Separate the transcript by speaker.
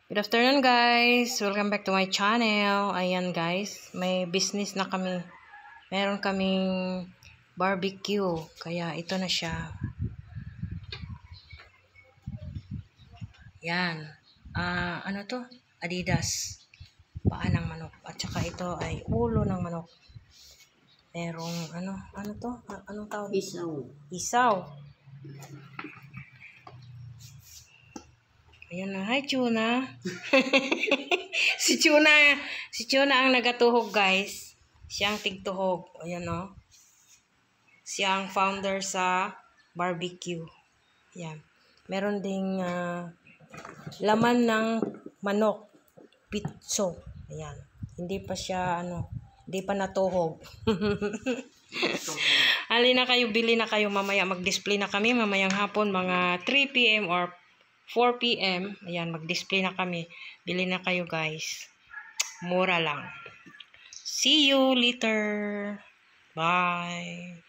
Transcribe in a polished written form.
Speaker 1: Good afternoon guys! Welcome back to my channel. Ayan guys, may business na kami. Meron kaming barbecue. Kaya ito na siya. Yan. Ano to? Adidas. Paa ng manok. At saka ito ay ulo ng manok. Merong ano to? Anong tawag?
Speaker 2: Isaw.
Speaker 1: Isaw. Ayan na. Hi, Tuna. Si Tuna ang nagatuhog, guys. Siya ang tigtuhog. Ayan, o. Siya ang founder sa barbecue. Ayan. Meron ding laman ng manok. Pitso. Ayan. Hindi pa siya, hindi pa natuhog. Halina kayo, bili na kayo. Mamaya mag-display na kami. Mamayang hapon, mga 3 p.m. or 4 p.m. Ayan, mag-display na kami. Bili na kayo, guys. Mura lang. See you later. Bye.